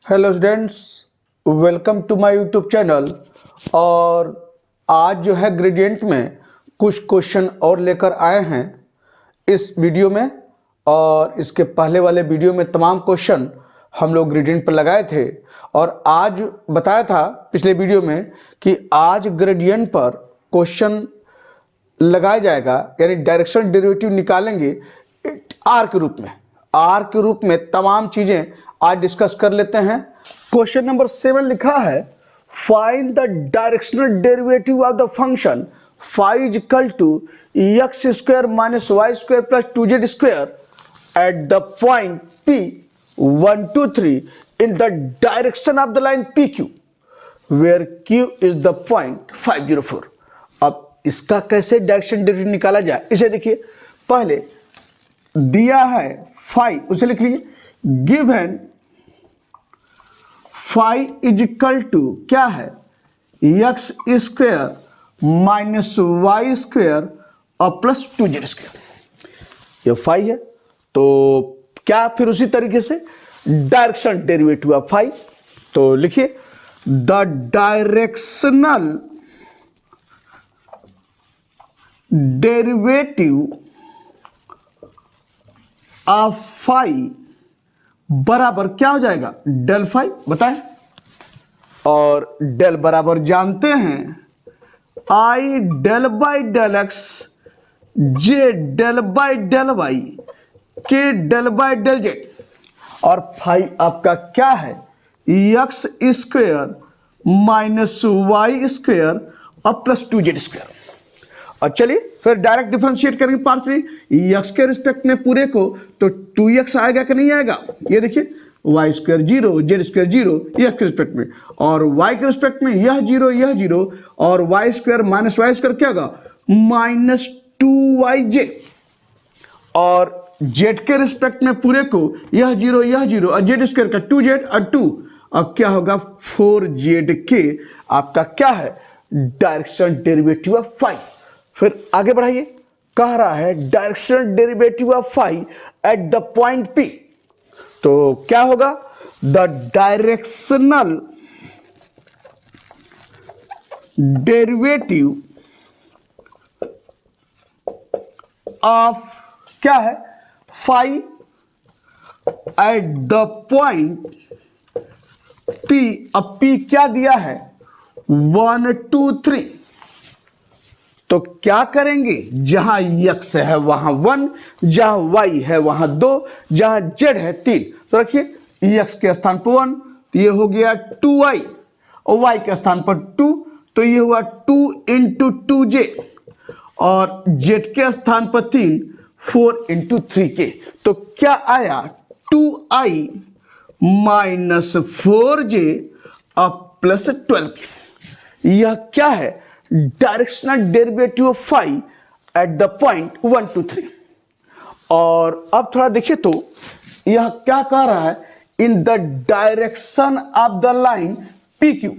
Hello students, welcome to my YouTube channel. और आज जो है ग्रेडियंट में कुछ क्वेश्चन और लेकर आए हैं इस वीडियो में। और इसके पहले वाले वीडियो में तमाम क्वेश्चन हम लोग ग्रेडियंट पर लगाए थे और आज बताया था पिछले वीडियो में कि आज ग्रेडियंट पर क्वेश्चन लगाया जाएगा, यानी डायरेक्शनल डेरिवेटिव निकालेंगे आर के रूप में। आर के रूप में तमाम चीजें आज डिस्कस कर लेते हैं। क्वेश्चन नंबर 7 लिखा है, find the directional derivative of the function phi is equal to x square minus y square plus 2z square at the point P 1 2 3 in the direction of the line PQ where Q is the point 504। अब इसका कैसे direction derivative निकाला जाए, इसे देखिए। पहले दिया है फाई, उसे लिख लीजिए। Given phi is equal to क्या है, x square minus y square और प्लस 2z स्क्वायर। ये फाई है, तो क्या फिर उसी तरीके से डायरेक्शन डेरिवेटिव ऑफ फाई, तो लिखिए the directional derivative of phi बराबर क्या हो जाएगा, डेल फाई। बताएं। और डेल बराबर जानते हैं i del by del x j del by del y k del by del z. और फाई आपका क्या है, x square minus y square और प्लस 2z स्क्वायर। और चलिए फिर डायरेक्ट डिफरेंशिएट करेंगे पार्शियली एक्स के रिस्पेक्ट में पूरे को, तो 2x आएगा कि नहीं आएगा। ये देखिए y square 0 z square 0 x के रिस्पेक्ट में, और वाई के रिस्पेक्ट में यह 0 और y square minus y square क्या होगा, माइनस 2yj। और जेड के रिस्पेक्ट में पूरे को यह 0 और जेड स्क्वायर का 2z और 2, अब क्या होगा 4zk। आपका क्या है, डायरेक्शन डेरिवेटिव ऑफ फाई। फिर आगे बढ़ाइए, कह रहा है directional derivative of phi at the point P, तो क्या होगा, द डायरेक्शनल डेरिवेटिव ऑफ क्या है, phi at the point P। अब P क्या दिया है, 1 2 3। तो क्या करेंगे, जहां x है वहां 1, जहां y है वहां 2, जहां z है 3। तो रखिए x के स्थान पर 1, तो ये हो गया 2y, और y के स्थान पर 2, तो ये हुआ 2 इंटू 2j, और z के स्थान पर 3 4 इंटू 3k। तो क्या आया, 2i माइनस 4j और प्लस 12k। यह क्या है, directional derivative of phi at the point 1 2 3। और अब थोड़ा देखिए तो यह क्या कह रहा है, in the direction of the line PQ।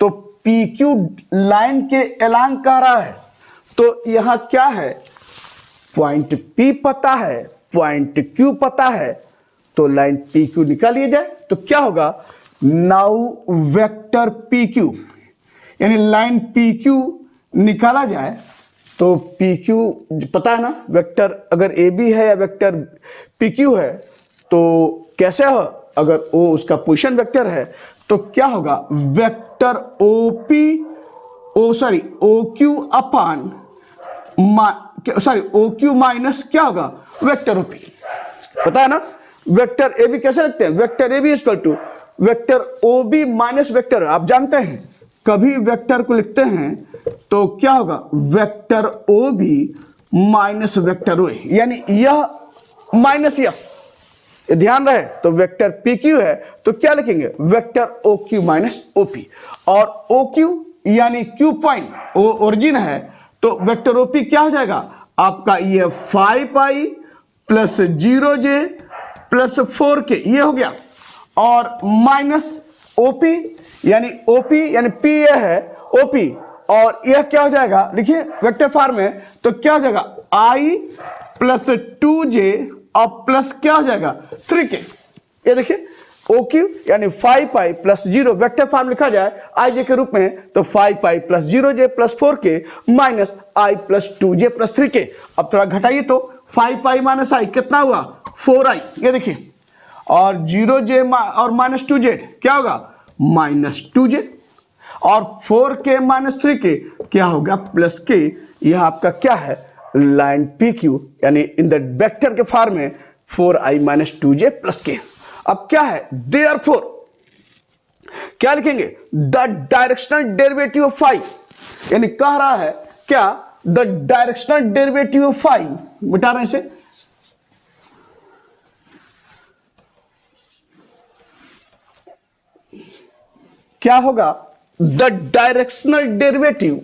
तो PQ लाइन के एलांग कह रहा है, तो यहां क्या है, पॉइंट P पता है, पॉइंट Q पता है, तो लाइन PQ निकालिए जाए तो क्या होगा, नाउ वेक्टर PQ, यानी लाइन PQ निकाला जाए तो PQ पता है ना, वेक्टर अगर AB है या वेक्टर PQ है तो कैसे हो, अगर O उसका पोजीशन वेक्टर है तो क्या होगा, वेक्टर OQ अपान OQ माइनस क्या होगा, वेक्टर OP। पता है ना, वेक्टर AB कैसे लिखते हैं, vector AB equal to vector OB minus vector, आप जानते हैं कभी वेक्टर को लिखते हैं तो क्या होगा, vector OB minus vector OA, यानी यह माइनस यह, ध्यान रहे। तो वेक्टर PQ है तो क्या लिखेंगे, वेक्टर OQ माइनस OP। और OQ यानी Q पॉइंट ओरिजिन है, तो वेक्टर OP क्या हो जाएगा आपका, ये 5i plus 0j plus 4k, ये हो गया। और माइनस OP यानी OP यानी P ये है OP, और यह क्या हो जाएगा, देखिए वेक्टर फॉर्म में, तो क्या हो जाएगा I प्लस 2j और प्लस क्या हो जाएगा 3k। ये देखिए ओ क्यू यानी 5 प्लस 0 वेक्टर फॉर्म लिखा जाए आई जे के रूप में तो 5 plus 0j plus 4k minus i plus 2j plus 3k। अब थोड़ा घटाइए तो 5 माइनस आई कितना हुआ 4i, ये देखिए, और 0j और माइनस 2z क्या होगा माइनस 2j, और 4k माइनस 3k क्या होगा प्लस k। यह आपका क्या है लाइन पी क्यू, यानी इन द वेक्टर के फॉर्म में 4i minus 2j plus k। अब क्या है देयरफॉर क्या लिखेंगे the directional derivative of phi, यानी कह रहा है क्या the directional derivative of phi, मिटा रहे हैं इसे, क्या होगा the directional derivative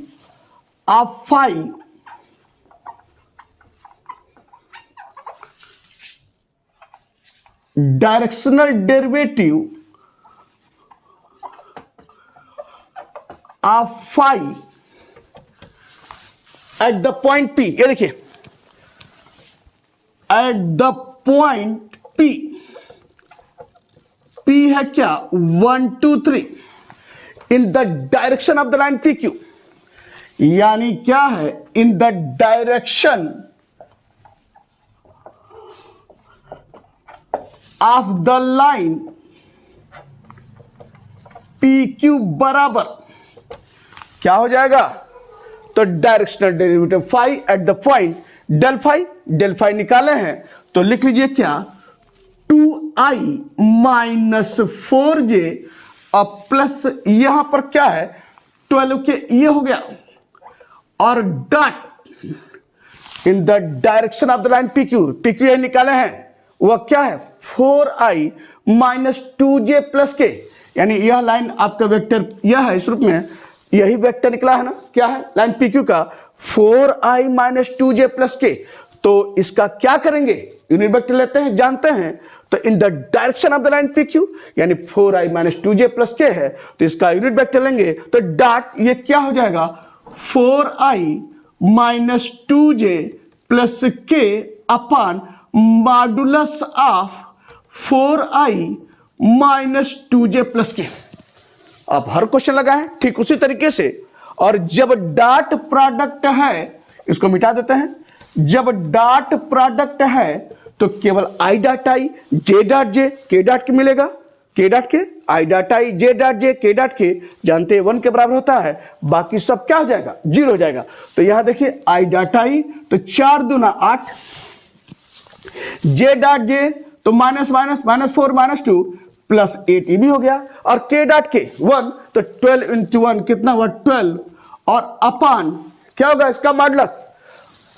of phi directional derivative of phi at the point P, ये देखिए at the point P, P है क्या 1 2 3 in the direction of the line PQ, यानी क्या है in the direction of the line PQ बराबर क्या हो जाएगा, तो directional derivative phi at the point del phi निकाले हैं तो लिख लीजिए क्या 2i माइनस 4j और प्लस यहां पर क्या है 12 के ये हो गया, और dot in the direction of the line PQ ये निकाले हैं वह क्या है 4i minus 2j plus k, यानी यह लाइन आपका वेक्टर यह है, इस रूप में यही वेक्टर निकला है ना, क्या है लाइन PQ का 4i minus 2j plus k। तो इसका क्या करेंगे यूनिट वेक्टर लेते हैं जानते हैं, तो इन the direction of the line PQ यानी 4i minus 2j plus k है, तो इसका यूनिट वेक्टर लेंगे तो डॉट ये क्या हो जाएगा 4i minus 2j plus k upon modulus of 4i minus 2j plus k। आप हर क्वेश्चन लगाएं ठीक उसी तरीके से, और जब डॉट प्रोडक्ट है इसको मिटा देते हैं, जब डॉट प्रोडक्ट है तो केवल आई डॉट आई जे डॉट जे के डॉट के मिलेगा, के डॉट के आई डॉट आई जे डॉट जे के डॉट के जानते हैं 1 के बराबर होता है, बाकी सब क्या हो जाएगा 0 हो जाएगा। तो यहां देखिए आई डॉट आई तो 4 दूना 8, जे डॉट जे तो minus minus minus 4 minus 2 plus 8 ये भी हो गया, और के डॉट के 1 तो 12 इंटू 1 कितना हुआ 12, और अपान क्या होगा इसका मॉडुलस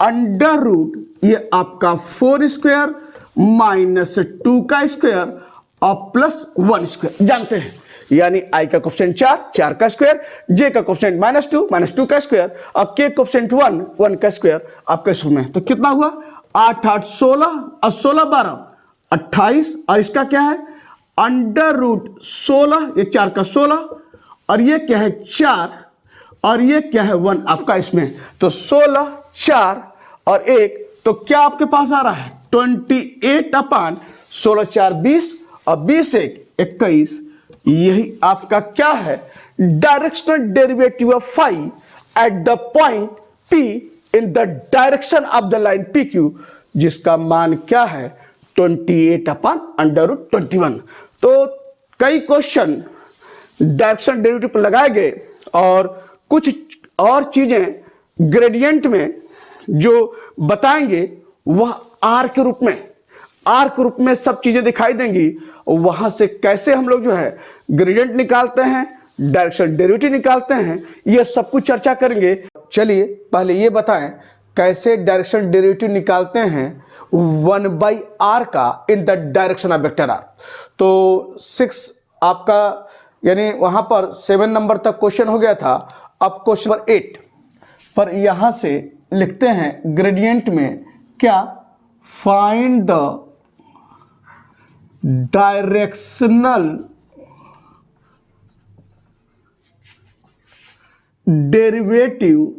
अंडर रूट ये आपका 4 स्क्वायर माइनस 2 का स्क्वायर और प्लस 1 स्क्वायर जानते हैं, यानी आई का कोफिशिएंट 4 का स्क्वायर, जे का कोफिशिएंट माइनस 2 का स्क्वायर और के कोफिशिएंट 1 का स्क्वायर आपका इसमें में, तो कितना हुआ 8 8 16 और 16 12 28, और इसका क्या है अंडर रूट 16, ये 4 का 16 और ये क्या है 4 और ये क्या है 1 आपका इसमें, तो 16 4 और 1 तो क्या आपके पास आ रहा है 28 अपान 16 4 20 और 20 1 21, यही आपका क्या है directional derivative of phi at the point P in the direction of the line PQ, जिसका मान क्या है 28 अपान अंडर रूट 21। तो कई क्वेश्चन डायरेक्शन डेरिवेटिव पर लगाए गए, और कुछ और चीजें ग्रेडियंट में जो बताएंगे वह आर के रूप में सब चीजें दिखाई देंगी, वहां से कैसे हम लोग जो है ग्रेडियंट निकालते हैं, डायरेक्शन डेरिवेटिव निकालते हैं, ये सब कुछ चर्चा करेंगे। चलिए पहले ये बताएं कैसे डायरेक्शन डेरिवेटिव निकालते हैं 1/r का इन the direction of vector r। तो 6 आपका यानी वहां पर 7 नंबर तक क्वेश्चन हो गया था, अब क्वेश्चन नंबर 8 पर यहां से लिखते हैं ग्रेडियंट में क्या find the directional derivative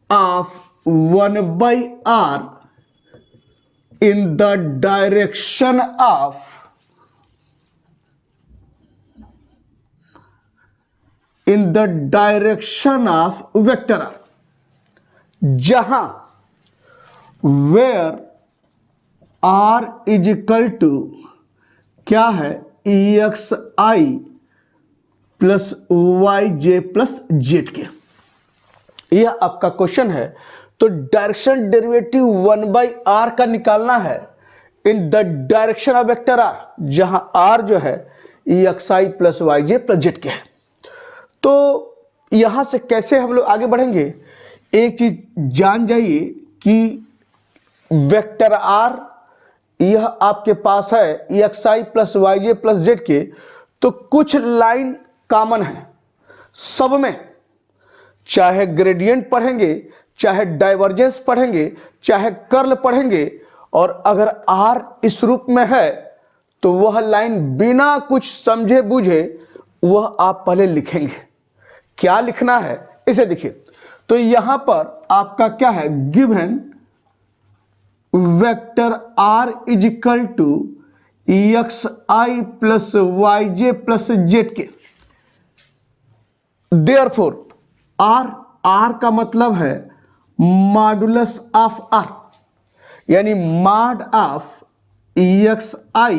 of 1/r in the direction of vector r, जहां where r is equal to क्या है EXI plus YJ plus z k. यह आपका क्वेश्चन है। तो डायरेक्शन डेरिवेटिव 1/r का निकालना है in the direction of vector r, जहां r जो है EXI plus YJ plus z के है। तो यहां से कैसे हम लोग आगे बढ़ेंगे, एक चीज जान जाइए कि वेक्टर r यह आपके पास है EXI plus YJ plus z k, तो कुछ लाइन कॉमन है सब में, चाहे ग्रेडियंट पढ़ेंगे, चाहे डाइवर्जेंस पढ़ेंगे, चाहे कर्ल पढ़ेंगे, और अगर r इस रूप में है तो वह लाइन बिना कुछ समझे बूझे वह आप पहले लिखेंगे। क्या लिखना है इसे देखिए। तो यहां पर आपका क्या है, given vector r is equal to EXI plus YJ plus z k. Therefore r का मतलब है मॉडुलस ऑफ r, यानी mod of EXI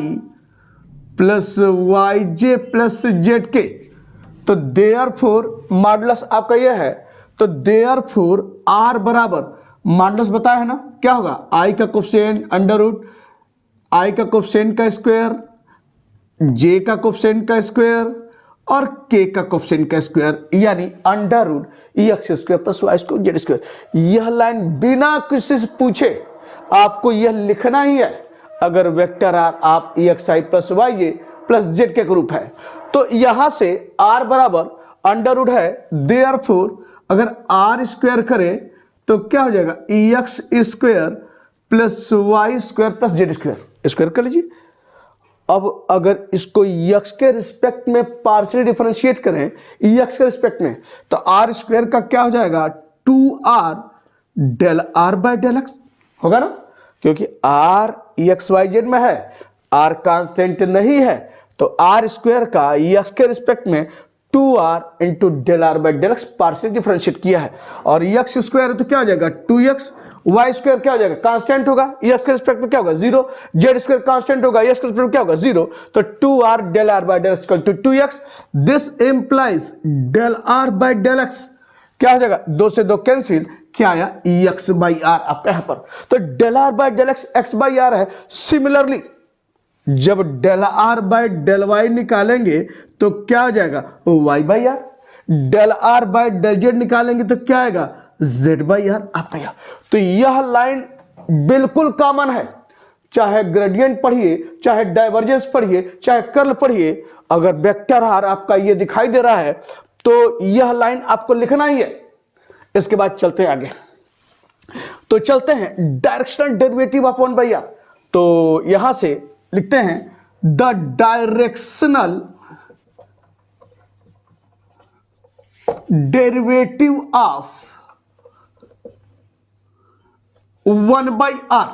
plus YJ plus z k. तो देयरफॉर मॉडुलस आपका यह है, तो देयरफॉर r बराबर मॉडुलस बताया है ना क्या होगा, i का कोफिशिएंट अंडर रूट i का कोफिशिएंट का स्क्वायर, j का कोफिशिएंट का स्क्वायर और k का कोफिशिएंट का स्क्वायर, यानी under root EX square plus Y square z square. यह लाइन बिना किसी से पूछे आपको यह लिखना ही है। अगर वेक्टर r आप EXI plus YJ plus z k group है, तो यहां से r बराबर अंडर रूट है, देयरफॉर अगर r स्क्वायर करें तो क्या हो जाएगा EX square plus Y square plus z square, square कर लीजिए। अब अगर इसको x के रिस्पेक्ट में पार्शियली डिफरेंशिएट करें EX के रिस्पेक्ट में, तो r स्क्वायर का क्या हो जाएगा 2r del r by del x होगा ना, क्योंकि r EXYZ में है, r कांस्टेंट नहीं है, तो r स्क्वायर का EX के रिस्पेक्ट में 2r into del r by del x partial differentiate किया है, और एक्स स्क्वायर है तो क्या हो जाएगा 2x, y स्क्वायर क्या हो जाएगा कांस्टेंट होगा, एक्स के रिस्पेक्ट में क्या होगा 0, जेड स्क्वायर कांस्टेंट होगा, एक्स के रिस्पेक्ट में क्या होगा 0, तो 2r del r by del x equal to 2x। This implies del r by del x क्या हो जाएगा, 2 से 2 कैंसिल, क्या आया एक्स बाई आर आपका यहां पर। तो del r by del x x by r है। सिमिलरली जब del r by del y निकालेंगे तो क्या हो जाएगा y by r, del r by del z निकालेंगे तो क्या आएगा जेड बाई आर आपका यह। तो यह लाइन बिल्कुल कॉमन है, चाहे ग्रेडियंट पढ़िए, चाहे डाइवर्जेंस पढ़िए, चाहे कर्ल पढ़िए, अगर वेक्टर आर आपका ये दिखाई दे रहा है तो यह लाइन आपको लिखना ही है। इसके बाद चलते हैं आगे, तो चलते हैं डायरेक्शनल डेरिवेटिव ऑफ 1/r। तो यहां से लिखते हैं the directional derivative of 1/r।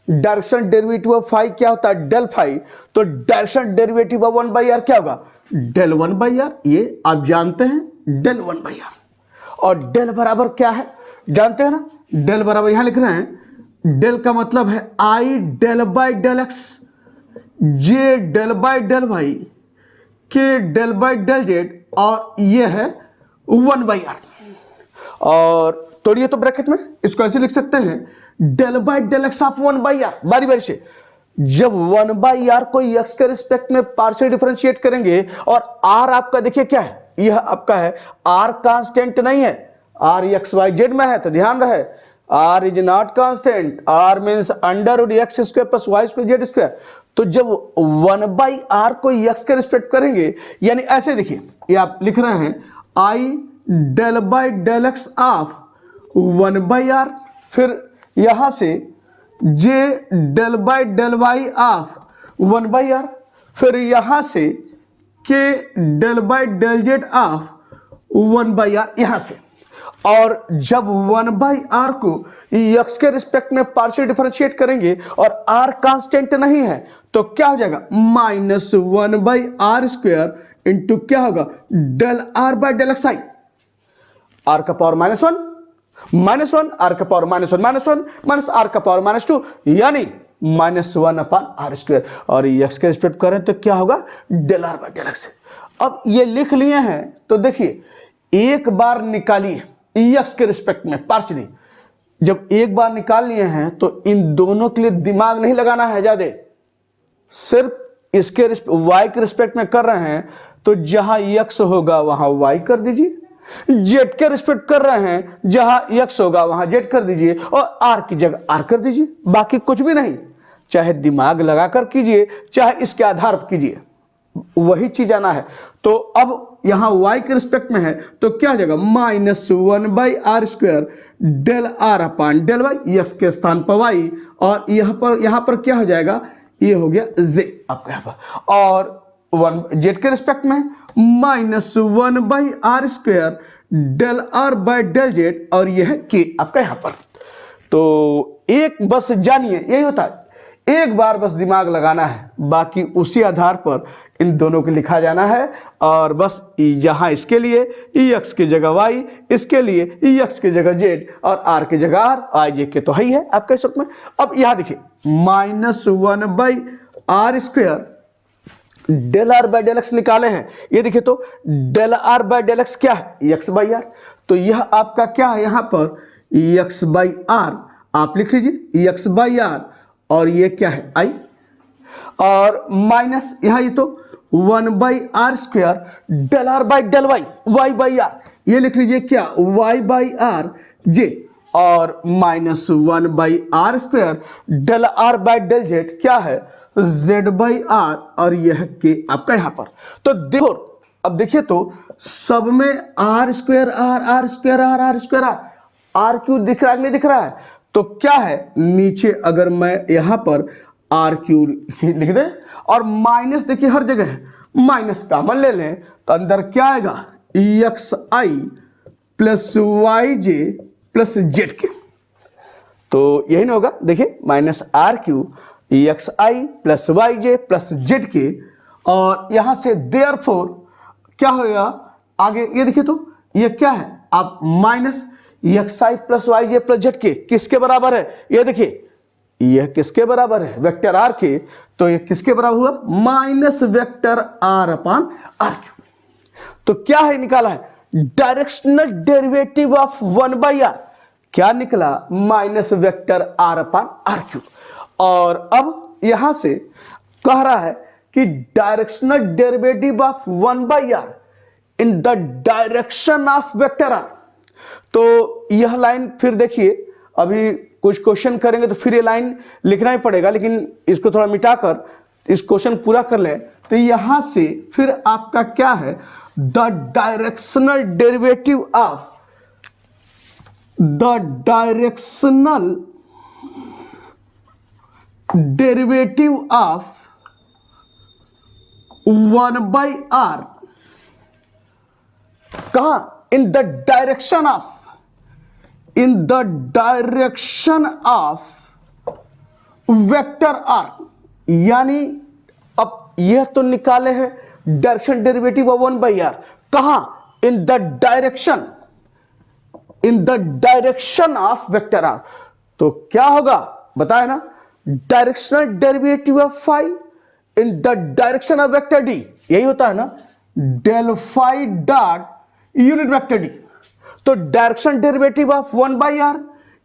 Direction derivative of phi क्या होता है डेल फाई, तो डायरेक्शन डेरिवेटिव ऑफ 1/r क्या होगा डेल 1/r, ये आप जानते हैं डेल 1/r। और डेल बराबर क्या है जानते हैं ना, डेल बराबर यहां लिख रहे हैं, डेल का मतलब है i del by del x, j del by del y, k del by del z, और ये है 1/r। और तोड़िए तो ब्रैकेट में इसको ऐसे लिख सकते हैं del by del x of 1/r। बारी बारी से जब 1/r को x के रिस्पेक्ट में पार्शियल डिफरेंशिएट करेंगे, और r आपका देखिए क्या है, यह आपका है r कांस्टेंट नहीं है, r XYZ में है, तो ध्यान रहे r is not constant, r means under root x square plus y square z square. तो जब 1/r को x के रिस्पेक्ट करेंगे, यानी ऐसे देखिए ये आप लिख रहे हैं i del by del x of 1/r, फिर यहां से j del by del y of 1/r, फिर यहां से k del by del z of 1/r यहां से। और जब 1/r को x के रिस्पेक्ट में पार्शियल डिफरेंशिएट करेंगे और r कांस्टेंट नहीं है तो क्या हो जाएगा, -1/r² इंटू क्या होगा, del r by del x i, r का पावर -1 r का पावर -1 r का पावर -2 यानी -1/r²। और x के रिस्पेक्ट करें तो क्या होगा, del r by del x. अब ये लिख लिए हैं तो देखिए एक बार निकालिए x के रिस्पेक्ट में पार्शियली, जब एक बार निकाल लिए हैं तो इन दोनों के लिए दिमाग नहीं लगाना है ज्यादा, सिर्फ इसके y के रिस्पेक्ट में कर रहे हैं तो जहां x होगा वहां y कर दीजिए, z के रिस्पेक्ट कर रहे हैं जहां x होगा वहां z कर दीजिए और r की जगह r कर दीजिए, बाकी कुछ भी नहीं, चाहे दिमाग लगाकर कीजिए चाहे इसके आधार पर कीजिए, वही चीज आना है। तो अब यहां y के रिस्पेक्ट में है तो क्या हो जाएगा, -1/r² del r upon del y, x के स्थान पर y और यहां पर क्या हो जाएगा, ये हो गया z आपका यहां पर, और z के रिस्पेक्ट में -1/r² del r by del z और यह है k आपका यहां पर। तो एक बस जानिए यही होता है, एक बार बस दिमाग लगाना है, बाकी उसी आधार पर इन दोनों को लिखा जाना है। और बस यहाँ इसके लिए x की जगह y, इसके लिए x की जगह z और r की जगह r, i j के तो है ही है आपके सूत्र में। अब यहाँ देखिए -1/r² del r by del x निकाले हैं, ये देखिए तो del r by del x क्या है, x/r, तो यह आपका क्या है यहाँ पर x/r, आप लिख लीजिए x/r और ये क्या है i, और माइनस यहाँ ये तो 1/r² del r by del y, y/r, ये लिख लीजिए क्या y/r j, और -1/r² del r by del z क्या है z/r और यह k आपका यहां पर। तो देखो अब देखिए तो सब में r² r क्यों दिख रहा है, नहीं दिख रहा है, तो क्या है नीचे अगर मैं यहां पर r³ लिख दें और माइनस देखिए हर जगह है, माइनस कॉमन ले लें तो अंदर क्या आएगा, xi plus yj plus z, तो यही ना होगा, देखिए -r³ xi plus yj plus z, और यहां से देयरफॉर क्या होगा आगे, ये देखिए तो ये क्या है, आप -xi plus yj plus z किसके बराबर है, ये देखिए यह किसके बराबर है, वेक्टर r के, तो ये किसके बराबर हुआ, माइनस वेक्टर r अपान r³। तो क्या है निकाला है, डायरेक्शनल डेरिवेटिव ऑफ 1/r, क्या निकला, माइनस वेक्टर r अपान r³। और अब यहां से कह रहा है कि directional derivative of 1/r in the direction of vector r। तो यह लाइन फिर देखिए, अभी कुछ क्वेश्चन करेंगे तो फिर ये लाइन लिखना ही पड़ेगा, लेकिन इसको थोड़ा मिटाकर इस क्वेश्चन पूरा कर लें। तो यहां से फिर आपका क्या है, the directional derivative of derivative of 1/r कहां, in the direction of vector r, यानी अब यह तो निकाले हैं डायरेक्शन डेरिवेटिव ऑफ 1/r, कहां, in the direction of vector r। तो क्या होगा बताए ना, directional derivative of phi in the direction of vector d, यही होता है ना, del phi dot unit vector d। तो direction derivative of 1/r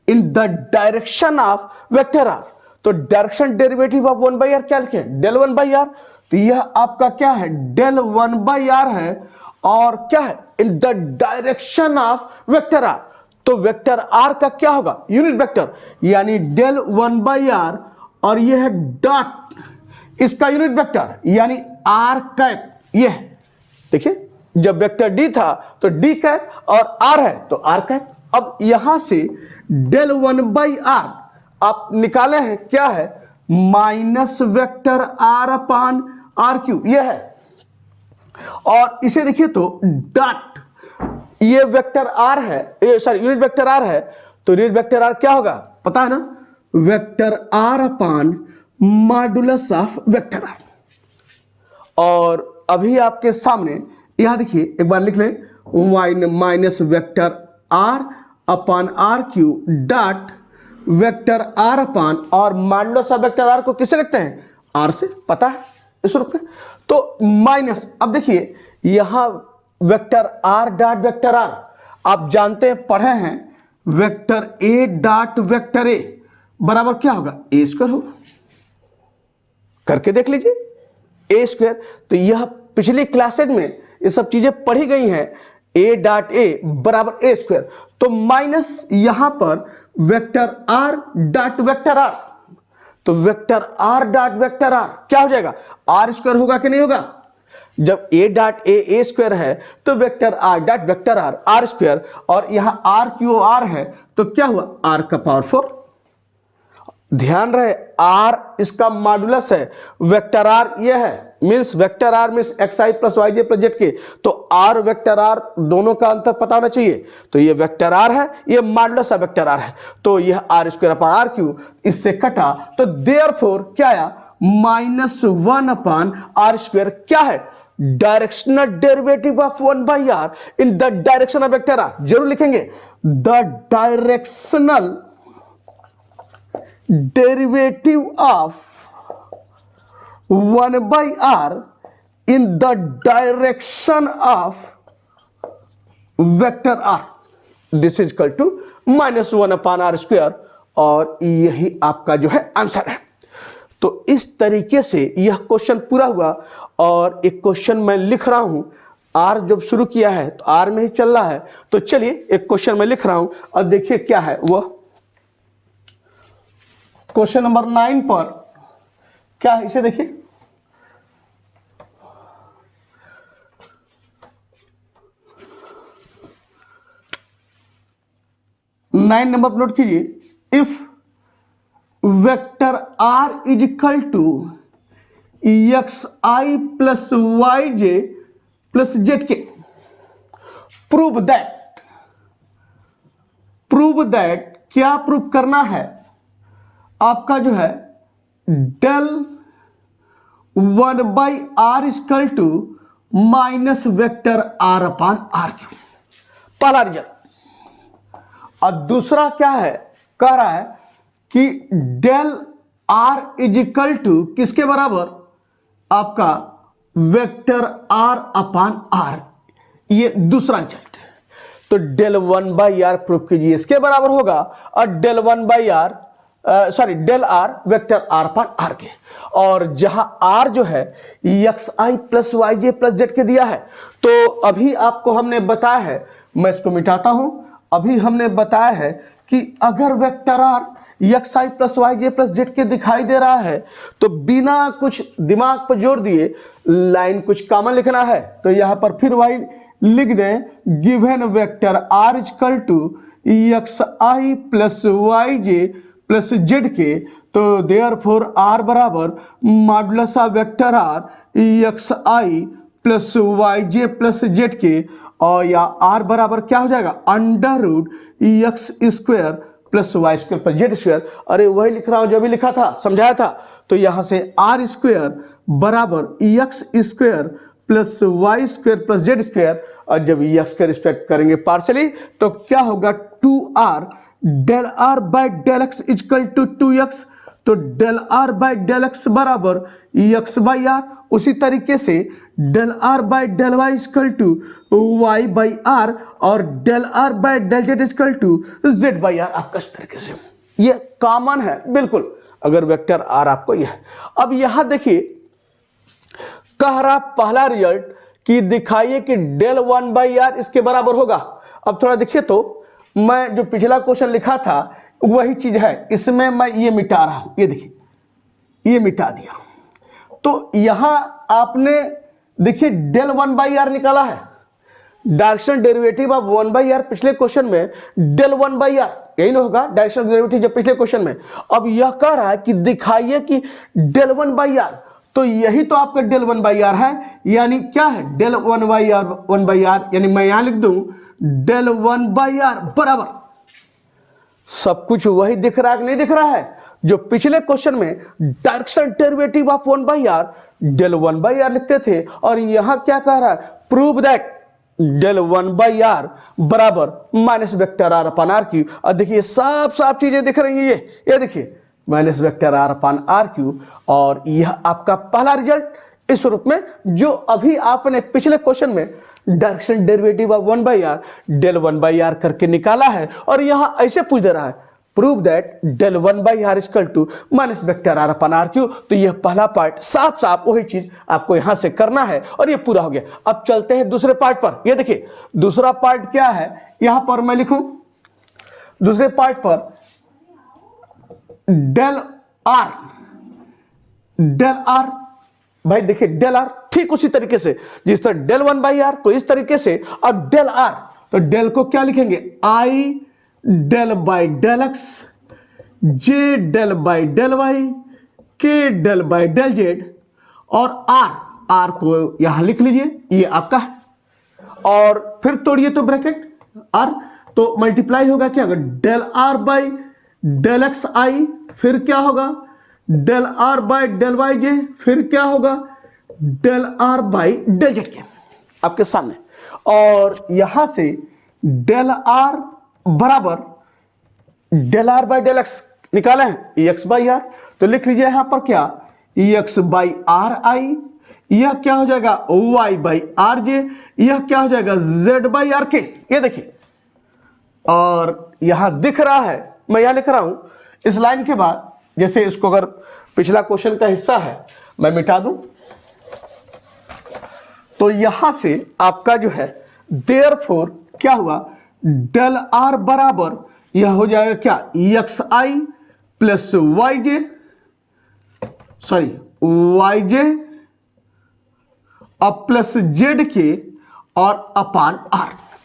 in the direction of vector r, तो डायरेक्शन डेरिवेटिव ऑफ 1/r क्या लिखे, डेल 1/r, तो यह आपका क्या है, डेल 1/r है, और क्या है, in the direction of vector r, तो वेक्टर r का क्या होगा, यूनिट वेक्टर, यानी डेल 1/r और यह है डॉट इसका यूनिट वेक्टर यानी r कैप, यह देखिए जब वेक्टर d था तो d कैप और r है तो r कैप। अब यहां से डेल 1/r आप निकाले हैं क्या है, minus vector r upon r cube, यह है, और इसे देखिए तो डॉट ये वेक्टर आर है, यूनिट वेक्टर आर है, तो यूनिट वेक्टर आर क्या होगा पता है ना, vector r upon modulus of vector r. और अभी आपके सामने यहां देखिए एक बार लिख लें, minus vector r upon r cube dot vector r upon, और मॉडुलस ऑफ वेक्टर आर को किससे लिखते हैं, आर से, पता है इस रूप में। तो माइनस, अब देखिए यहां vector r dot vector r आप जानते हैं, पढ़े हैं, vector a dot vector a बराबर क्या होगा, ए स्क्वायर होगा, करके देख लीजिए ए स्क्वायर। तो यह पिछली क्लासेज में ये सब चीजें पढ़ी गई हैं, ए डॉट ए बराबर ए स्क्वायर। तो माइनस यहां पर vector r dot vector r, तो vector r dot vector r क्या हो जाएगा, आर स्क्वायर होगा कि नहीं होगा। जब ए डॉट ए स्क्वायर है तो vector r dot vector r r square, और यहां आर क्यू आर है तो क्या हुआ, आर का पावर 4। ध्यान रहे आर इसका मॉडुलस है, वेक्टर आर ये है, means vector r means x i plus y j plus z k, तो आर वेक्टर आर दोनों का अंतर पता होना चाहिए। तो ये वेक्टर आर है, ये मॉडुलस ऑफ वेक्टर आर है, तो यह r square upon r q इससे कटा, तो देयरफॉर क्या आया, -1 अपान आर स्क्वायर क्या है, directional derivative of 1/r in the direction of vector r, जरूर लिखेंगे, the directional derivative of 1/r in the direction of vector r, this is equal to -1 upon r square, और यही आपका जो है answer है। तो इस तरीके से यह क्वेश्चन पूरा हुआ, और एक क्वेश्चन मैं लिख रहा हूं, आर जब शुरू किया है तो आर में ही चल रहा है, तो चलिए एक क्वेश्चन मैं लिख रहा हूं और देखिए क्या है वो। क्वेश्चन नंबर 9 पर क्या है, इसे देखिए, नाइन नंबर नोट कीजिए, if vector r is equal to x i plus y j plus z k, prove that क्या प्रूव करना है, आपका जो है del 1/r equal to minus vector r upon r cube, पहला रिजल्ट। और दूसरा क्या है, कह रहा है कि del r is equal to किसके बराबर, आपका वेक्टर आर अपान आर, ये दूसरा रिजल्ट है। तो डेल 1/r प्रूफ कीजिए इसके बराबर होगा, और del 1/r del r vector r upon r के, और जहां आर जो है x i plus y j plus z k दिया है, तो अभी आपको हमने बताया है, मैं इसको मिटाता हूं, अभी हमने बताया है कि अगर vector r x i plus y j plus z k दिखाई दे रहा है तो बिना कुछ दिमाग पर जोर दिए लाइन कुछ कॉमन लिखना है, तो यहां पर फिर वही लिख दें, given vector r equal to x i plus y j plus z k, तो देयरफॉर आर बराबर modulus of vector r x i plus y j plus z k, और या आर बराबर क्या हो जाएगा, under root x square plus y square plus z square. अरे वही लिख रहा हूं जो भी लिखा था, समझाया था। तो यहां से आर स्क्वायर बराबर x square plus y square plus z square, और जब एक्स के रिस्पेक्ट करेंगे पार्शली तो क्या होगा, 2r del r by del x equal to 2x, तो del r by del x बराबर एक्स बाई आर। उसी तरीके से del r by del y equal to y by r, और del r by del z equal to z by r. आपका इस तरीके से ये कॉमन है बिल्कुल, अगर वेक्टर आर आपको यह है। अब यहां देखिए कह रहा पहला रिजल्ट कि दिखाइए कि डेल 1/r इसके बराबर होगा। अब थोड़ा देखिए, तो मैं जो पिछला क्वेश्चन लिखा था वही चीज है, इसमें मैं ये मिटा रहा हूं, ये देखिए ये मिटा दिया। तो यहां आपने देखिए डेल 1/r निकाला है, डायरेक्शनल डेरिवेटिव ऑफ 1/r पिछले क्वेश्चन में डेल 1/r यही ना होगा डायरेक्शनल डेरिवेटिव जो पिछले क्वेश्चन में। अब यह कह रहा है कि दिखाइए कि डेल 1/r, तो यही तो आपका डेल 1/r है, यानी क्या है डेल 1/r, यानी मैं यहां लिख दूं डेल 1 बाई आर बराबर, सब कुछ वही दिख रहा है कि नहीं दिख रहा है जो पिछले क्वेश्चन में directional derivative of 1 by r del 1 by r लिखते थे, और यहां क्या कह रहा है, prove that del 1 by r बराबर minus vector r upon r cube. और देखिए साफ साफ चीजें दिख रही हैं, ये देखिए minus vector r upon r cube, और यह आपका पहला रिजल्ट इस रूप में जो अभी आपने पिछले क्वेश्चन में directional derivative of 1 by r del 1 by r करके निकाला है, और यहां ऐसे पूछ दे रहा है prove that del 1 by r equal to minus vector r upon r cube. तो यह पहला पार्ट साफ साफ वही चीज आपको यहां से करना है, और यह पूरा हो गया। अब चलते हैं दूसरे पार्ट पर। यह देखिए दूसरा पार्ट क्या है, यहां पर मैं लिखूं दूसरे पार्ट पर डेल आर भाई देखिए डेल आर ठीक उसी तरीके से जिस तरह डेल 1 बाई आर को इस तरीके से, और डेल आर तो डेल को क्या लिखेंगे, i del by del x, j del by del y, k del by del z, और आर को यहां लिख लीजिए, ये आपका है। और फिर तोड़िए तो ब्रैकेट आर, तो मल्टीप्लाई होगा क्या होगा, del r by del x i, फिर क्या होगा del r by del y j, फिर क्या होगा del r by del z k आपके सामने। और यहां से डेल आर बराबर del r by del x निकाले हैं एक्स बाई आर, तो लिख लीजिए यहां पर क्या एक्स बाई आर आई, यह क्या हो जाएगा वाई बाई आर जे, यह क्या हो जाएगा जेड बाई आर के। ये देखिए, और यहां दिख रहा है, मैं यहां लिख रहा हूं इस लाइन के बाद, जैसे इसको अगर पिछला क्वेश्चन का हिस्सा है मैं मिटा दूं, तो यहां से आपका जो है देयरफॉर क्या हुआ, डेल आर बराबर यह हो जाएगा क्या x i plus y J, sorry Y j और प्लस जेड के और अपान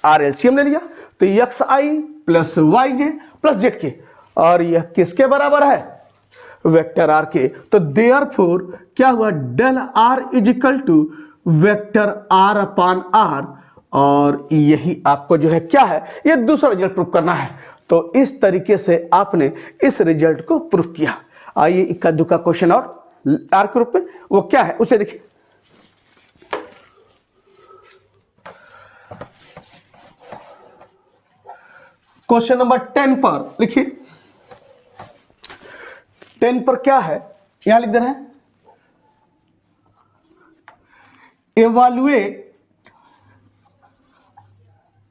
आर एलसीएम ले लिया, तो x i plus y j plus z k, और यह किसके बराबर है, वेक्टर आर के। तो देयरफॉर क्या हुआ, del r is equal to vector r upon r, और यही आपको जो है क्या है, ये दूसरा रिजल्ट प्रूफ करना है। तो इस तरीके से आपने इस रिजल्ट को प्रूफ किया। आइए इक्का दुक्का क्वेश्चन और आर के रूप में, वो क्या है उसे देखिए। क्वेश्चन नंबर 10 पर लिखिए, 10 पर क्या है, यहां लिख दे रहे हैं evaluate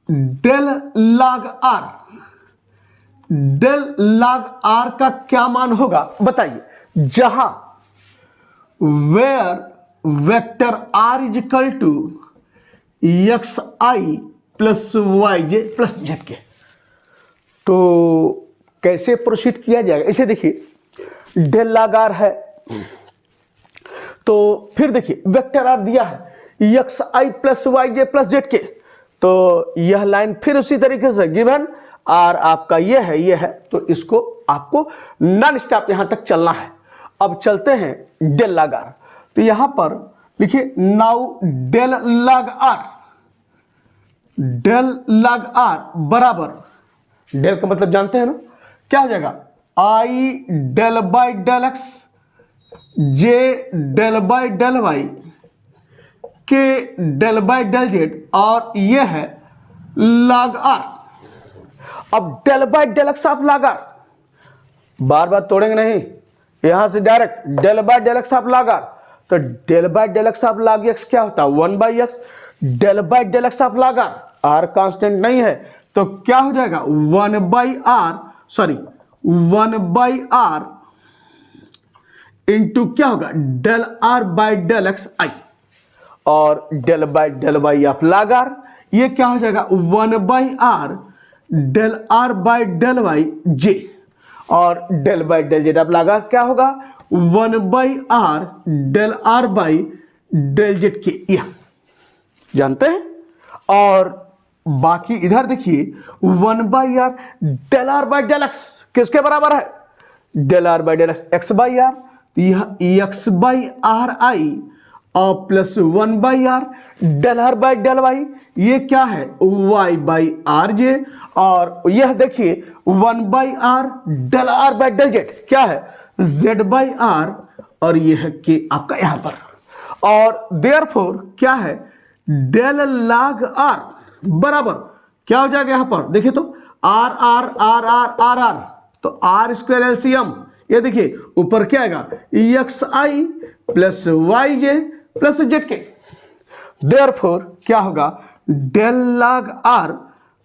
del log r, del log r का क्या मान होगा बताइए, जहां where vector r is equal to x i plus y j plus z k. तो कैसे प्रोसीड किया जाएगा, इसे देखिए डेल लॉग आर है, तो फिर देखिए वेक्टर आर दिया है x i plus y j plus z k, तो यह लाइन फिर उसी तरीके से गिवन आर आपका ये है, तो इसको आपको नॉन स्टॉप यहां तक चलना है। अब चलते हैं डेल लॉग आर, तो यहां पर लिखिए now del log r, del log r बराबर, डेल का मतलब जानते हैं ना क्या हो जाएगा, i del by del x, j del by del y, k del by del z, और ये है लॉग आर। अब del by del x of log r, बार बार तोड़ेंगे नहीं, यहां से direct del by del x of log r, तो del by del x of log x क्या होता है 1 by x, del by del x of log r constant नहीं है, तो क्या हो जाएगा 1 by r, sorry 1 by r into क्या होगा del r by del x i, और del by del y of log r, ये क्या हो जाएगा 1 by r del r by del y j, और del by del z of log r क्या होगा 1 by r del r by del z k, यह जानते हैं। और बाकी इधर देखिए 1 by r del r by del x किसके बराबर है, del r by del x x by r, तो यह एक्स बाई आर आई और plus 1/r del r by del y, ये क्या है y/rj, और यह देखिए 1/r del r by del z क्या है z/r, और यह के आपका यहां पर, और देयरफॉर क्या है डेल log r बराबर क्या हो जाएगा यहां पर देखिए तो r r r r r r, तो r स्क्वायर एलसीएम, ये देखिए ऊपर क्या आएगा xi plus yj plus z k, therefore क्या होगा डेल log r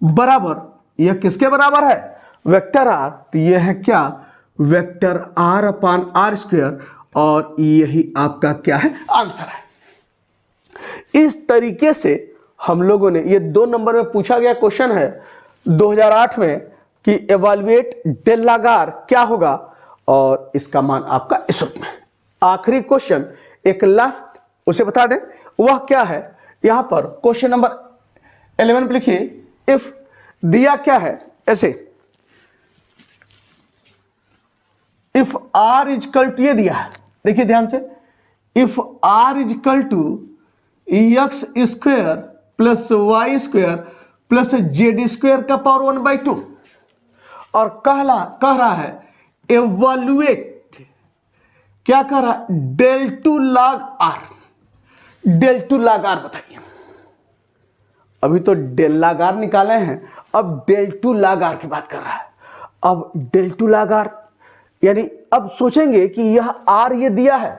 बराबर, यह किसके बराबर है वेक्टर r, तो यह है क्या vector r upon r square, और यही आपका क्या है आंसर है। इस तरीके से हम लोगों ने, ये 2 नंबर में पूछा गया क्वेश्चन है 2008 में कि एवैल्यूएट डेल log r क्या होगा, और इसका मान आपका इस रूप में। आखिरी क्वेश्चन एक लास्ट उसे बता दें, वह क्या है यहां पर क्वेश्चन नंबर 11 पे लिखिए, इफ दिया क्या है ऐसे, इफ r इजकल टू, ये दिया है देखिए ध्यान से, if r equal to x square plus y square plus z square का पावर 1/2, और कह रहा है एवैल्यूएट, क्या कह रहा है del two log r, del two log r बताइए, अभी तो डेल log r निकाले हैं, अब डेल टू log r की बात कर रहा है। अब डेल टू log r यानी अब सोचेंगे कि यह r ये दिया है,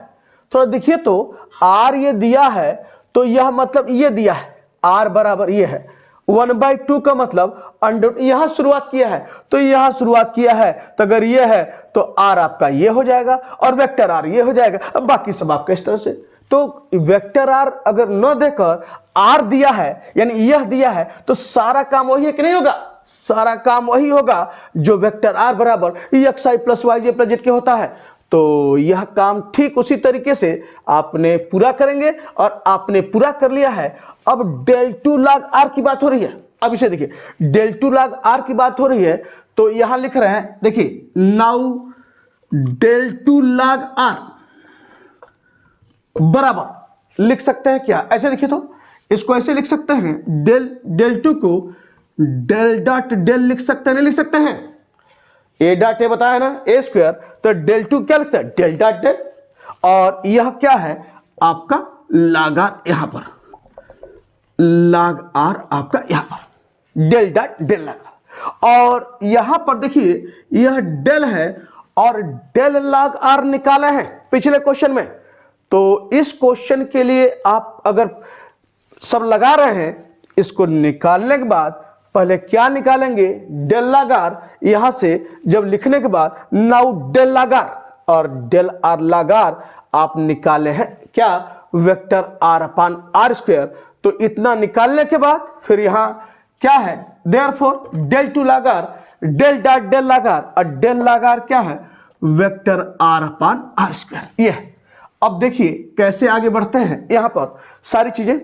थोड़ा देखिए तो r ये दिया है, तो यह मतलब ये दिया है r बराबर ये है 1/2 का मतलब अंडर, यहां शुरुआत किया है तो यहां शुरुआत किया है, तो अगर ये है तो r आपका ये हो जाएगा और वेक्टर r ये हो जाएगा, अब बाकी सब आपका इस तरह से। तो वेक्टर r अगर न देकर r दिया है यानी यह दिया है, तो सारा काम वही है कि नहीं होगा, सारा काम वही होगा जो वेक्टर r बराबर xi plus yj plus z के होता है। तो यह काम ठीक उसी तरीके से आपने पूरा करेंगे, और आपने पूरा कर लिया है। अब डेल टू log r की बात हो रही है, अब इसे देखिए डेल टू log r की बात हो रही है, तो यहां लिख रहे हैं देखिए now del two log r बराबर लिख सकते हैं क्या, ऐसे देखिए तो इसको ऐसे लिख सकते हैं, डेल टू को डेल डॉट डेल लिख सकते हैं, नहीं लिख सकते हैं, ए डॉट ए बताया ना ए स्क्वायर, तो डेल टू क्या लिखता है डेल डॉट डेल, और यह क्या है आपका log r, यहां पर log r आपका यहां पर del dot del log r, और यहां पर देखिए यह डेल है और डेल log r निकाला है पिछले क्वेश्चन में। तो इस क्वेश्चन के लिए आप अगर सब लगा रहे हैं, इसको निकालने के बाद पहले क्या निकालेंगे डेल log r, यहां से जब लिखने के बाद नाउ डेल log r और डेल r log r आप निकाले हैं क्या vector r upon r square, तो इतना निकालने के बाद फिर यहां क्या है therefore del two log r del dot del log r, और डेल log r क्या है vector r upon r square, ये है। अब देखिए कैसे आगे बढ़ते हैं, यहां पर सारी चीजें,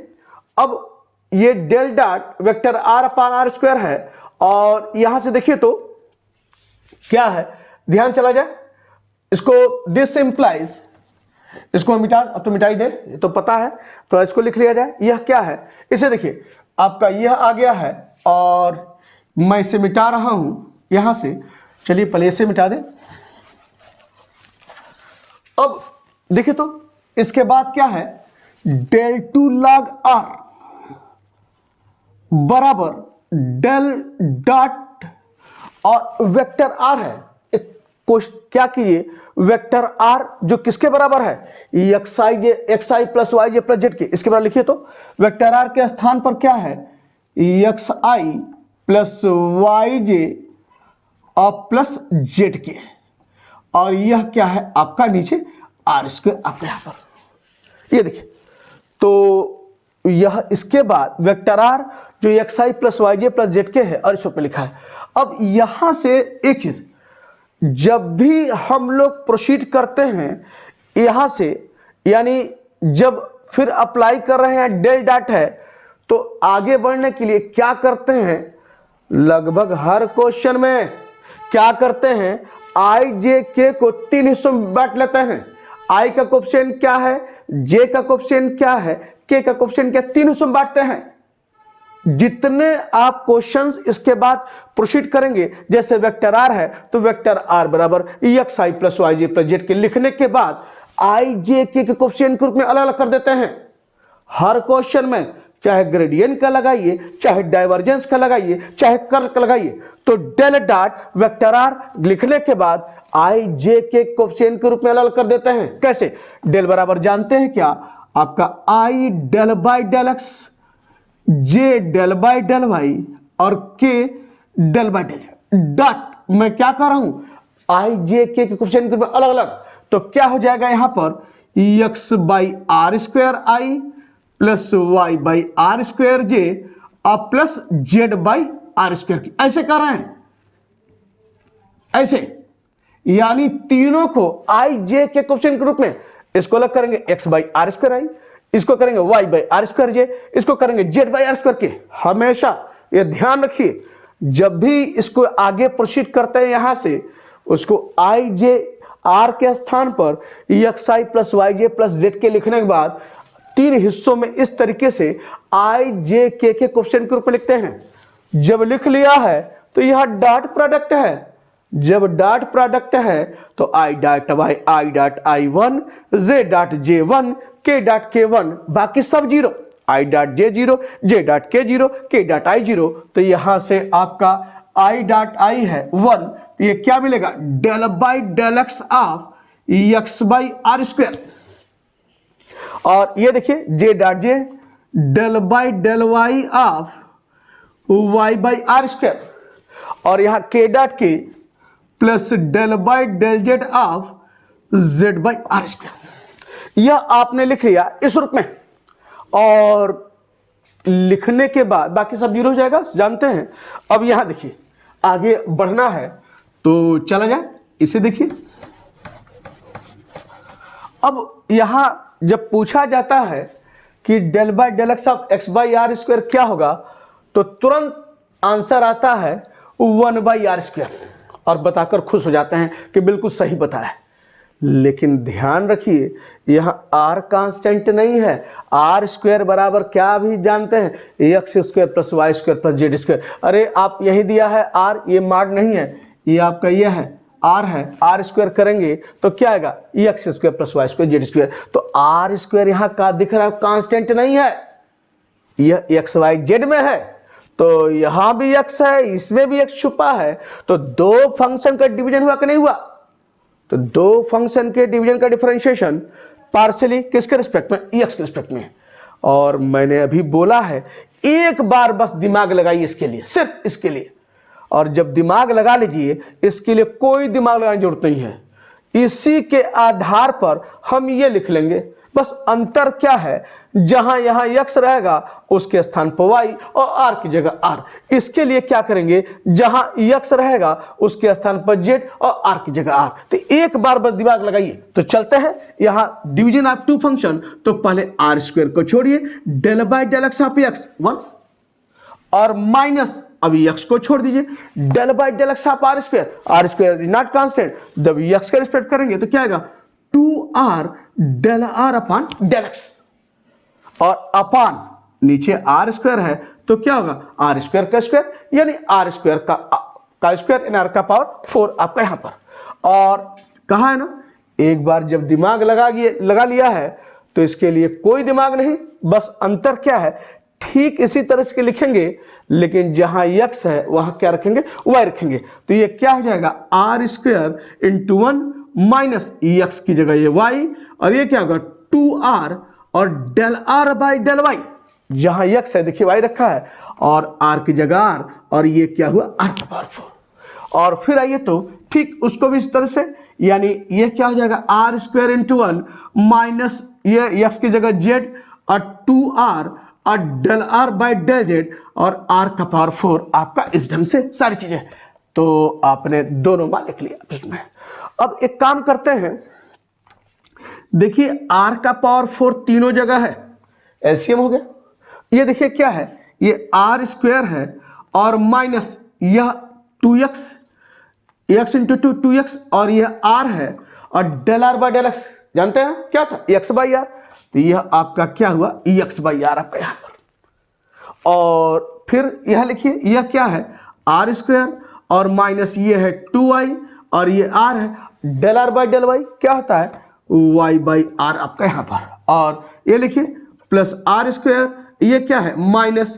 अब ये del dot vector r upon r square है, और यहां से देखिए तो क्या है ध्यान चला जाए, इसको दिस इंप्लाइज, इसको मिटा, अब तो मिटाई दे, ये तो पता है, तो इसको लिख लिया जाए, यह क्या है इसे देखिए आपका यह आ गया है, और मैं इसे मिटा रहा हूं यहां से, चलिए पहले इसे मिटा दें। अब देखिए तो इसके बाद क्या है डेल टू log r बराबर डेल डॉट और वेक्टर r है, क्या कीजिए वेक्टर r जो किसके बराबर है xi plus yj plus z के, इसके बराबर लिखिए तो वेक्टर r के स्थान पर क्या है xi प्लस yj और प्लस जेड के, और यह क्या है आपका नीचे r स्क्वायर आपका यहां पर, ये देखिए। तो यह इसके बाद वेक्टर r जो xi plus yj plus z के है और इस पर लिखा है। अब यहां से एक चीज, जब भी हम लोग प्रोसीड करते हैं यहां से, यानी जब फिर अप्लाई कर रहे हैं डेल डॉट है, तो आगे बढ़ने के लिए क्या करते हैं, लगभग हर क्वेश्चन में क्या करते हैं i j k को 3 हिस्सों में बांट लेते हैं, आई का कोफिशिएंट क्या है, जे का कोफिशिएंट क्या है, के का कोफिशिएंट क्या, तीन हिस्सों में बांटते हैं। जितने आप क्वेश्चंस इसके बाद प्रोसीड करेंगे, जैसे वेक्टर आर है तो वेक्टर आर बराबर x i plus y j plus z के लिखने के बाद आई जे के कोफिशिएंट के रूप में अलग अलग कर देते हैं। हर क्वेश्चन में चाहे ग्रेडियंट का लगाइए, चाहे डाइवर्जेंस का लगाइए, चाहे कर्ल का लगाइए, तो डेल डॉट वेक्टर आर लिखने के बाद आई जे के कोफिशिएंट के रूप में अलग अलग कर देते हैं। कैसे? डेल बराबर जानते हैं क्या, आपका i del by del x, j del by del y और k del by del dot मैं क्या कर रहा हूं, आई जे के कोफिशिएंट के रूप में अलग अलग। तो क्या हो जाएगा यहां पर X by are square I plus Y by are square J और plus Z by are square की, ऐसे कर रहे हैं ऐसे, यानी तीनों को आई जे के कोफिशिएंट के रूप में इसको अलग करेंगे एक्स बाई आर स्क्वायर आई, इसको करेंगे वाई बाई आर स्क्वायर जे, इसको करेंगे जेड बाई आर स्क्वायर के। हमेशा ये ध्यान रखिए, जब भी इसको आगे प्रोसीड करते हैं यहां से, उसको आई जे आर के स्थान पर x i plus y j plus z के लिखने के बाद तीन हिस्सों में इस तरीके से आई जे के कोफिशिएंट के रूप में लिखते हैं। जब लिख लिया है तो यह डॉट प्रोडक्ट है, जब डॉट प्रोडक्ट है तो i dot y i dot i one, j dot j one, k dot k one, बाकी सब zero, i dot j zero, j dot k zero, k dot i zero. तो यहां से आपका आई डॉट आई है one, ये क्या मिलेगा, del by del x of x by are square, और ये देखिए j dot j del by del y of y by are square, और यहां k dot k plus del by del z of z by are square. यह आपने लिख लिया इस रूप में, और लिखने के बाद बाकी सब जीरो हो जाएगा, जानते हैं। अब यहां देखिए आगे बढ़ना है तो चला जाए, इसे देखिए। अब यहां जब पूछा जाता है कि del by del x of x by are square क्या होगा, तो तुरंत आंसर आता है वन बाई आर स्क्वायर, और बताकर खुश हो जाते हैं कि बिल्कुल सही बताया। लेकिन ध्यान रखिए यहां आर कांस्टेंट नहीं है, आर स्क्वायर बराबर क्या भी जानते हैं, x square plus y square plus z square. अरे आप यही दिया है आर, ये मार्ग नहीं है, ये आपका ये है आर है, आर स्क्वायर करेंगे तो क्या आएगा, x square plus y square z square. तो आर स्क्वायर यहां का दिख रहा है कांस्टेंट नहीं है, यह एक्स वाई जेड में है, तो यहां भी एक्स है, इसमें भी एक्स छुपा है। तो दो फंक्शन का डिवीजन हुआ कि नहीं हुआ, तो दो फंक्शन के डिवीजन का डिफरेंशिएशन पार्शियली किसके रिस्पेक्ट में, एक्स के रिस्पेक्ट में। और मैंने अभी बोला है एक बार बस दिमाग लगाइए इसके लिए, सिर्फ इसके लिए, और जब दिमाग लगा लीजिए, इसके लिए कोई दिमाग लगाने की जरूरत नहीं है, इसी के आधार पर हम ये लिख लेंगे। बस अंतर क्या है, जहां यहां एक्स रहेगा उसके स्थान पर वाई और आर की जगह आर। इसके लिए क्या करेंगे, जहां एक्स रहेगा उसके स्थान पर जेड और आर की जगह आर। तो एक बार बस दिमाग लगाइए। तो चलते हैं यहां डिवीजन ऑफ टू फंक्शन, तो पहले आर स्क्वायर को छोड़िए, del by del x of x one, और माइनस अभी एक्स को छोड़ दीजिए, del by del x of r square is not constant, जब एक्स का रिस्पेक्ट करेंगे तो क्या आएगा, 2r del r upon del x, और अपॉन नीचे आर स्क्वायर है तो क्या होगा, आर स्क्वायर का स्क्वायर, यानी आर स्क्वायर का स्क्वायर इन आर का पावर 4 आपका यहां पर। और कहा है ना, एक बार जब दिमाग लगा लिया है तो इसके लिए कोई दिमाग नहीं, बस अंतर क्या है, ठीक इसी तरह से लिखेंगे, लेकिन जहां x है वहां क्या रखेंगे, y रखेंगे। तो ये क्या हो जाएगा, r square into 1 minus x की जगह ये y, और ये क्या होगा 2r और del r by del y, जहां x है देखिए y रखा है और r की जगह r, और ये क्या हुआ r का पावर 4। और फिर आइए तो ठीक उसको भी इस तरह से, यानी ये क्या हो जाएगा आर स्क्वायर इंटू 1 माइनस ये x की जगह z और 2r और del r by del z और r का पावर 4 आपका इस ढंग से सारी चीजें। तो आपने दोनों मान लिख लिया इसमें। अब एक काम करते हैं, देखिए r का पावर 4 तीनों जगह है, एलसीएम हो गया। ये देखिए क्या है, ये आर स्क्वायर है और माइनस यह 2x, x इंटू 2 2x, और यह r है और del r by del x जानते हैं क्या था, एक्स बाई आर, तो यह आपका क्या हुआ, एक्स बाई आर आपका यहां पर। और फिर यह लिखिए यह क्या है, आर स्क्वायर और माइनस ये है 2i और ये आर है, del r by del y क्या होता है, वाई बाई आर आपका यहां पर। और ये लिखिए प्लस आर स्क्वायर, ये क्या है माइनस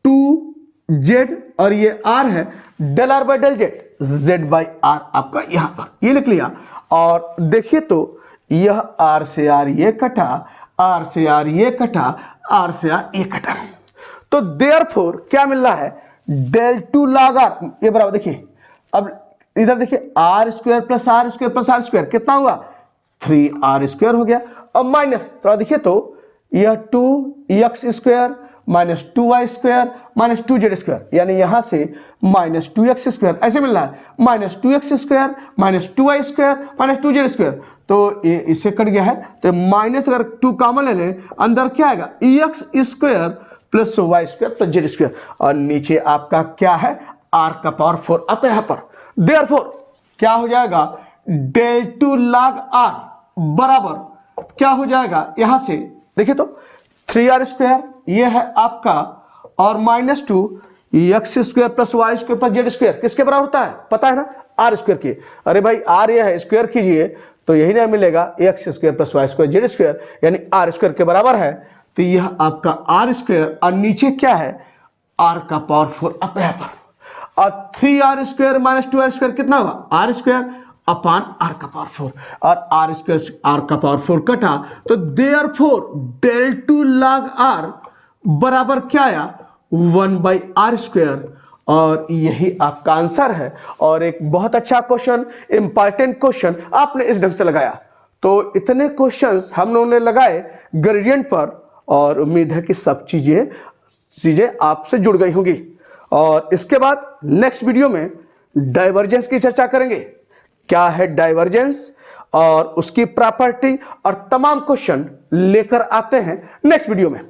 2z और ये r है del r by del z बाई आर आपका यहां पर, ये लिख लिया। और देखिए तो यह r से r ये कटा, r से r ये कटा, r से r ये कटा, तो देयरफॉर क्या मिल रहा है, डेल टू log r, ये बराबर देखिए, अब इधर देखिए r square plus r square plus r square कितना हुआ, 3r स्क्वायर हो गया। अब माइनस थोड़ा देखिए तो यह 2x square minus 2y square minus 2z square, यानी यहां से माइनस 2x स्क्वायर ऐसे मिल रहा है, minus 2x square minus 2y square minus 2z square, तो ये इससे कट गया है, तो माइनस अगर 2 कॉमन ले लें अंदर क्या आएगा, x square plus y square plus z square, और नीचे आपका क्या है, r का पावर 4 आपका यहां पर। देयरफॉर क्या हो जाएगा, डेल टू log r बराबर क्या हो जाएगा, यहां से देखिए तो 3r स्क्वायर ये है आपका और minus 2 x square plus y square plus z square किसके बराबर होता है, पता है ना, आर स्क्वायर की। अरे भाई आर ये है, स्क्वायर कीजिए तो यही ना मिलेगा, x square plus y square z square यानी आर स्क्वायर के बराबर है, तो यह आपका आर स्क्वायर और नीचे क्या है, आर का पावर 4 आपका यहाँ पर, और 3r square minus 2r square कितना हुआ, आर स्क्वायर अपान आर का पावर 4, और आर स्क्वायर आर का पावर 4 कटा, तो therefore del two log r बराबर क्या आया, 1 बाई आर स्क्वायर, और यही आपका आंसर है। और एक बहुत अच्छा क्वेश्चन, इंपॉर्टेंट क्वेश्चन आपने इस ढंग से लगाया। तो इतने क्वेश्चंस हम लोगों ने लगाए ग्रेडियंट पर, और उम्मीद है कि सब चीजें आपसे जुड़ गई होंगी। और इसके बाद नेक्स्ट वीडियो में डाइवर्जेंस की चर्चा करेंगे, क्या है डाइवर्जेंस और उसकी प्रॉपर्टी, और तमाम क्वेश्चन लेकर आते हैं नेक्स्ट वीडियो में।